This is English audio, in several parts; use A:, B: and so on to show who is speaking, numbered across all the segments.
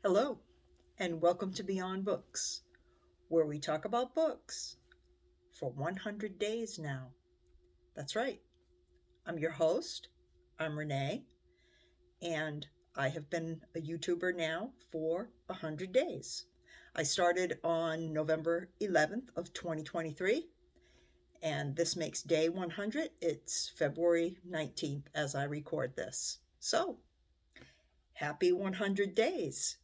A: Hello, and welcome to Beyond Books, where we talk about books for 100 days now. That's right. I'm your host. I'm Renee, and I have been a YouTuber now for 100 days. I started on November 11th of 2023, and this makes day 100. It's February 19th as I record this. So, happy 100 days.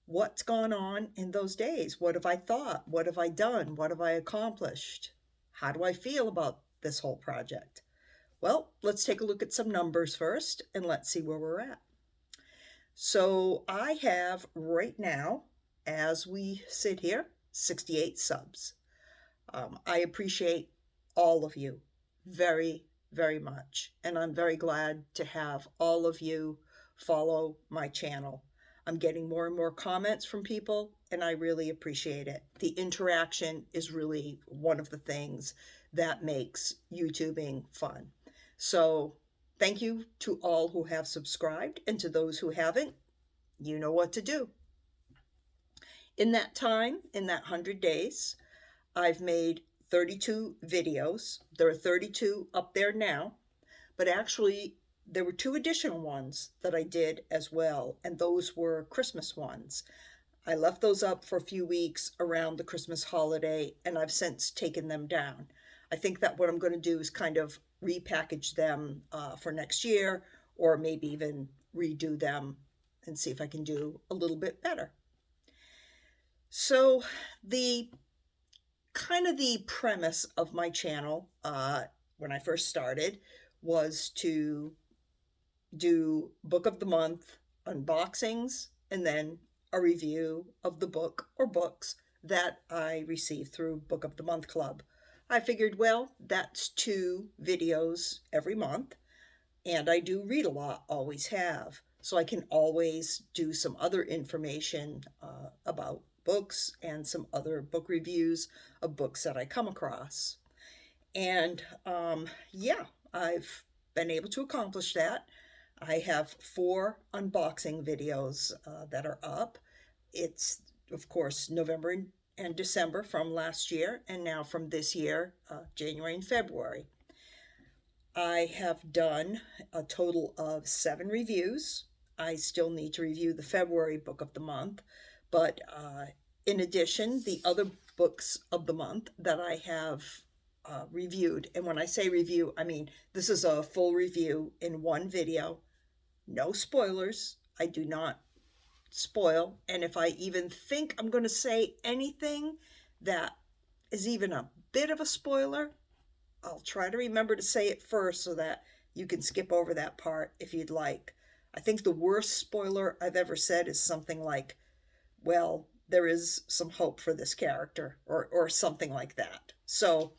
A: What's gone on in those days? What have I thought? What have I done? What have I accomplished? How do I feel about this whole project? Well, let's take a look at some numbers first and let's see where we're at. So I have right now, as we sit here, 68 subs. I appreciate all of you very, very much. And I'm very glad to have all of you follow my channel. I'm getting more and more comments from people, and I really appreciate it. The interaction is really one of the things that makes YouTubing fun. So, thank you to all who have subscribed, and to those who haven't, you know what to do. In that time, in that 100 days, I've made 32 videos. There are 32 up there now, but actually there were two additional ones that I did as well, and those were Christmas ones. I left those up for a few weeks around the Christmas holiday, and I've since taken them down. I think that what I'm going to do is kind of repackage them for next year, or maybe even redo them and see if I can do a little bit better. So the premise of my channel when I first started was to do book of the month unboxings and then a review of the book or books that I received through Book of the Month Club. I figured, well, that's 2 videos every month, and I do read a lot, always have. So I can always do some other information about books and some other book reviews of books that I come across. And yeah, I've been able to accomplish that. I have 4 unboxing videos that are up. It's, of course, November and December from last year, and now from this year, January and February. I have done a total of 7 reviews. I still need to review the February book of the month, but in addition, the other books of the month that I have reviewed, and when I say review, I mean this is a full review in one video, no spoilers. I do not spoil, and if I even think I'm going to say anything that is even a bit of a spoiler, I'll try to remember to say it first so that you can skip over that part if you'd like. I think the worst spoiler I've ever said is something like, well, there is some hope for this character, or something like that. So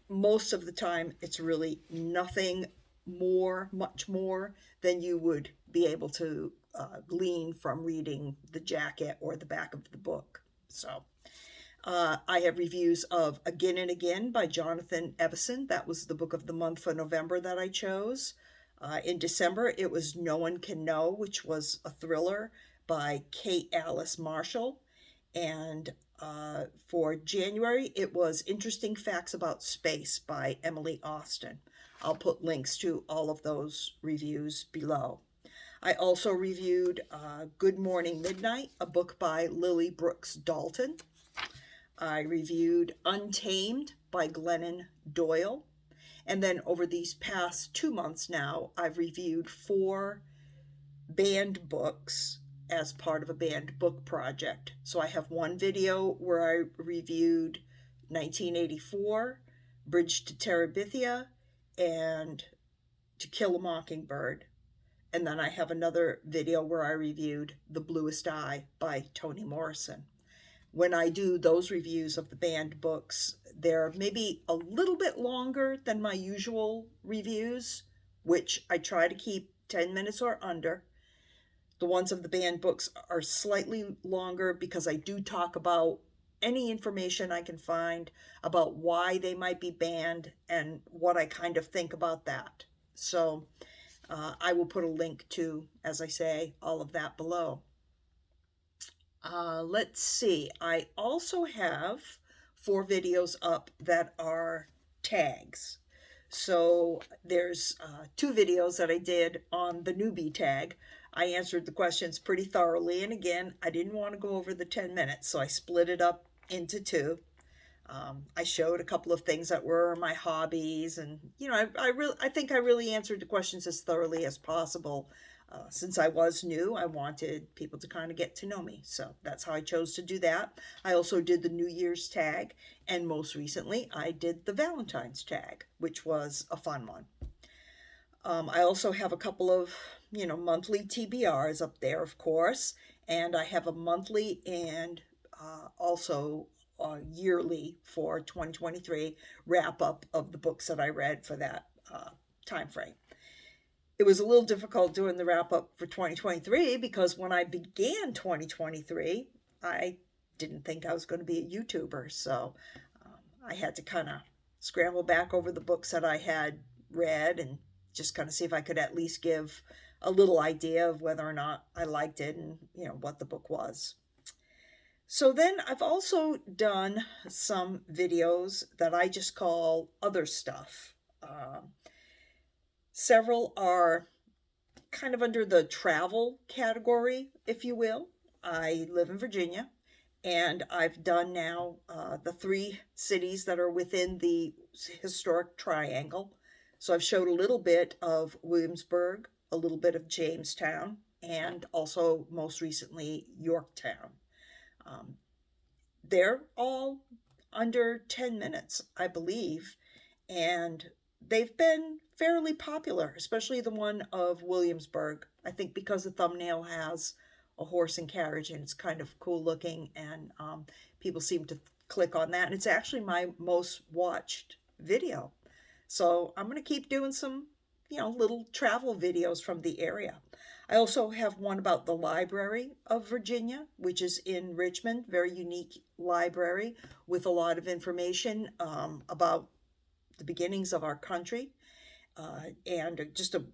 A: most of the time, it's really nothing much more than you would be able to glean from reading the jacket or the back of the book. So I have reviews of Again and Again by Jonathan Evison. That was the book of the month for November that I chose. In December, it was No One Can Know, which was a thriller by Kate Alice Marshall. And for January, it was Interesting Facts About Space by Emily Austin. I'll put links to all of those reviews below. I also reviewed Good Morning Midnight, a book by Lily Brooks Dalton. I reviewed Untamed by Glennon Doyle. And then over these past 2 months now, I've reviewed 4 banned books as part of a banned book project. So I have one video where I reviewed 1984, Bridge to Terabithia, and To Kill a Mockingbird. And then I have another video where I reviewed The Bluest Eye by Toni Morrison. When I do those reviews of the banned books, they're maybe a little bit longer than my usual reviews, which I try to keep 10 minutes or under. The ones of the banned books are slightly longer because I do talk about any information I can find about why they might be banned and what I kind of think about that. So I will put a link to, as I say, all of that below. Let's see. I also have 4 videos up that are tags. So there's 2 videos that I did on the newbie tag. I answered the questions pretty thoroughly, and again, I didn't want to go over the 10 minutes, so I split it up into 2. I showed a couple of things that were my hobbies, and I think I really answered the questions as thoroughly as possible. Since I was new, I wanted people to kind of get to know me, so that's how I chose to do that. I also did the New Year's tag, and most recently, I did the Valentine's tag, which was a fun one. I also have a couple of monthly TBRs up there, of course, and I have a monthly and also yearly for 2023 wrap up of the books that I read for that time frame. It was a little difficult doing the wrap up for 2023 because when I began 2023, I didn't think I was going to be a YouTuber. So I had to kind of scramble back over the books that I had read and just kind of see if I could at least give a little idea of whether or not I liked it and what the book was. So then I've also done some videos that I just call other stuff. Several are kind of under the travel category, if you will. I live in Virginia, and I've done now the 3 cities that are within the historic triangle. So I've showed a little bit of Williamsburg, a little bit of Jamestown, and also most recently Yorktown. They're all under 10 minutes, I believe, and they've been fairly popular, especially the one of Williamsburg. I think because the thumbnail has a horse and carriage and it's kind of cool looking, and people seem to click on that. And it's actually my most watched video. So I'm going to keep doing some, little travel videos from the area. I also have one about the Library of Virginia, which is in Richmond, very unique library with a lot of information about the beginnings of our country, and just a,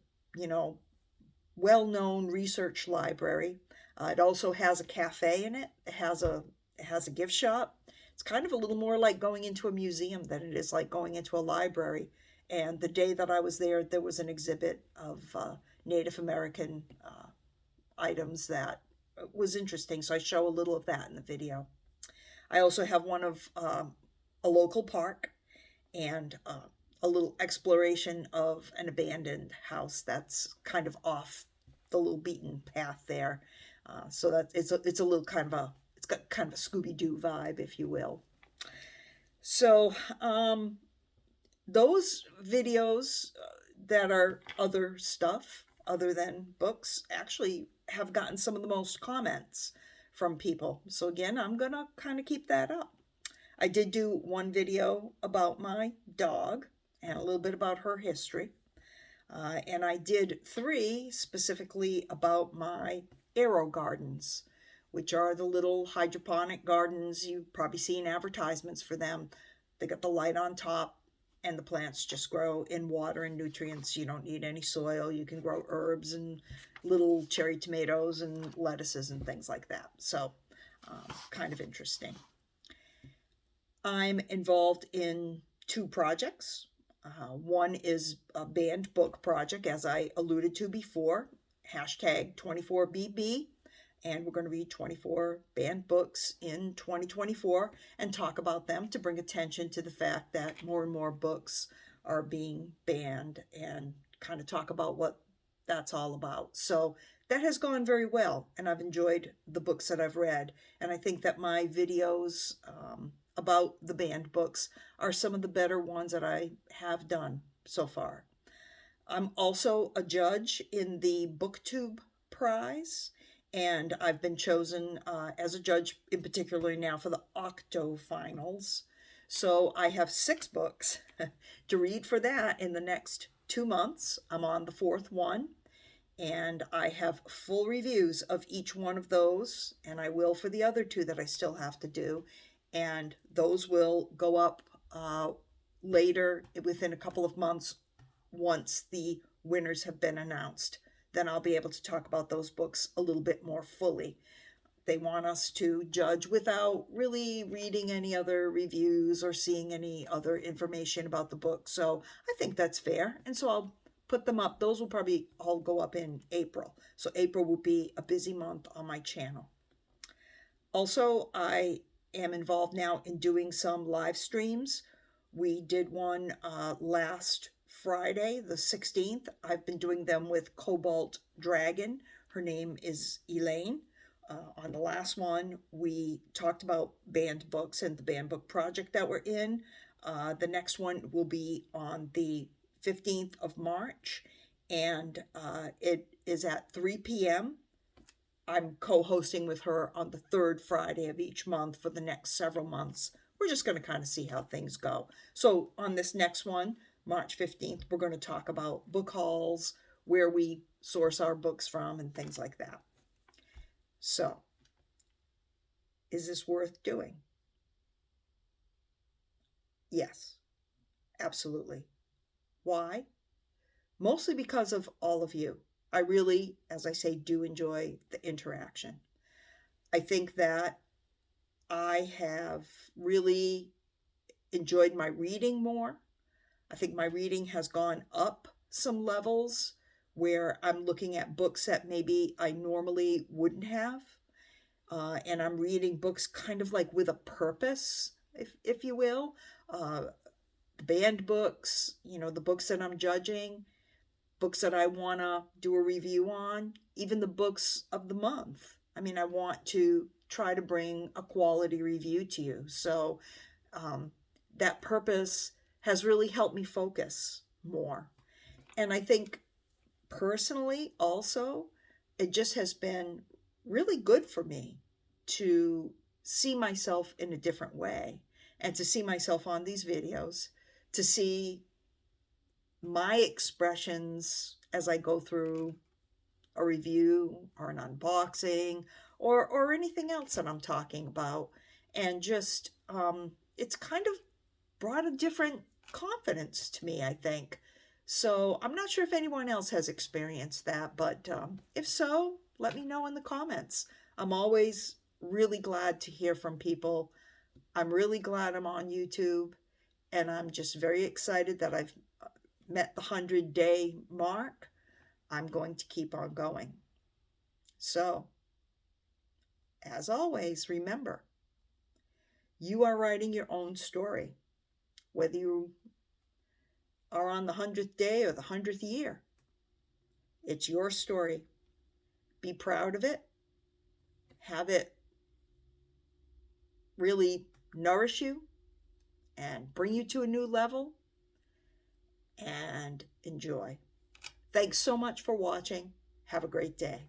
A: well-known research library. It also has a cafe in it. It has a gift shop. It's kind of a little more like going into a museum than it is like going into a library. And the day that I was there, there was an exhibit of Native American items that was interesting. So I show a little of that in the video. I also have one of a local park and a little exploration of an abandoned house that's kind of off the little beaten path there. So that it's a little it's got kind of a Scooby-Doo vibe, if you will. So those videos that are other stuff other than books actually have gotten some of the most comments from people. So again, I'm gonna kind of keep that up. I did do one video about my dog and a little bit about her history. And I did 3 specifically about my AeroGardens, which are the little hydroponic gardens. You've probably seen advertisements for them. They got the light on top, and the plants just grow in water and nutrients. You don't need any soil. You can grow herbs and little cherry tomatoes and lettuces and things like that. So kind of interesting. I'm involved in 2 projects. One is a banned book project, as I alluded to before, hashtag 24BB, and we're going to read 24 banned books in 2024 and talk about them to bring attention to the fact that more and more books are being banned and kind of talk about what that's all about. So that has gone very well, and I've enjoyed the books that I've read, and I think that my videos about the banned books are some of the better ones that I have done so far. I'm also a judge in the BookTube prize, and I've been chosen as a judge in particular now for the Octo finals. So I have 6 books to read for that in the next 2 months. I'm on the 4th one, and I have full reviews of each one of those, and I will for the other 2 that I still have to do. And those will go up later within a couple of months once the winners have been announced. Then I'll be able to talk about those books a little bit more fully. They want us to judge without really reading any other reviews or seeing any other information about the book. So I think that's fair. And so I'll put them up. Those will probably all go up in April. So April will be a busy month on my channel. Also, I am involved now in doing some live streams. We did one last Friday, the 16th. I've been doing them with Cobalt Dragon. Her name is Elaine. On the last one, we talked about banned books and the banned book project that we're in. The next one will be on the 15th of March, and it is at 3 p.m. I'm co-hosting with her on the third Friday of each month for the next several months. We're just going to kind of see how things go. So on this next one, March 15th, we're going to talk about book hauls, where we source our books from, and things like that. So, is this worth doing? Yes, absolutely. Why? Mostly because of all of you. I really, as I say, do enjoy the interaction. I think that I have really enjoyed my reading more. I think my reading has gone up some levels where I'm looking at books that maybe I normally wouldn't have. And I'm reading books kind of like with a purpose, if you will. The banned books, the books that I'm judging, books that I want to do a review on, even the books of the month. I mean, I want to try to bring a quality review to you. So that purpose has really helped me focus more. And I think personally also, it just has been really good for me to see myself in a different way and to see myself on these videos, to see my expressions as I go through a review or an unboxing or anything else that I'm talking about. And just, it's kind of brought a different confidence to me, I think. So I'm not sure if anyone else has experienced that, but if so, let me know in the comments. I'm always really glad to hear from people. I'm really glad I'm on YouTube, and I'm just very excited that I've met the 100-day mark. I'm going to keep on going. So, as always, remember, you are writing your own story, whether you are on the 100th day or the 100th year. It's your story. Be proud of it. Have it really nourish you and bring you to a new level, and enjoy. Thanks so much for watching. Have a great day.